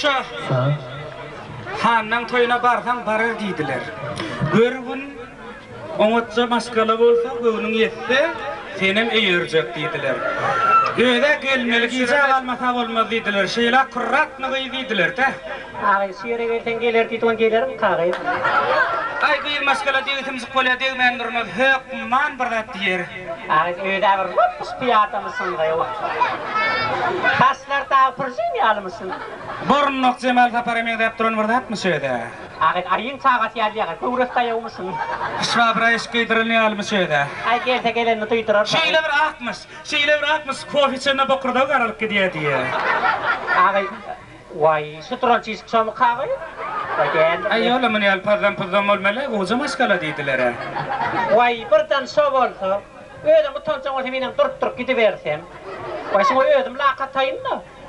Şu. Handan toyuna barsan barar deydiler. Bir gün oňatça maskala bolsa, göwnüň ýetse, senem eýerjek deydiler. Öýde gelmeli giýje almasa bolmaz deydiler. Şeýle kurratny gyýdylar da. Agay süýere gelden geler diýdiň gelerim kagay. Ay bir maskala diýdim bolýar diýmen durmaz. Hökman bir zat diýer. Agay öýde bir rus piýatamysyn gaýok. Kaslar ta pırjyn almysyn. Burnok Cemal Taparemen dep duran bir zatmy söýde. Agay aryň sagat ýalýar, köwrekde ýawmysyn. Şwabra eşkeydirini almy söýde. Ay gelse geleni tuýdurar. Şeýle bir akmys, kofe içende bokurda garalyp gidýär. Agay vay, şutralçy şamy kagay. Ay yola meni alpazdan olmaly, oza maskala diýdiler. Vay, birden şo bolsa, öýde mutançaň bolsa menem durup gidibersem. Vay, şoňa öýdüm laqat taýynda.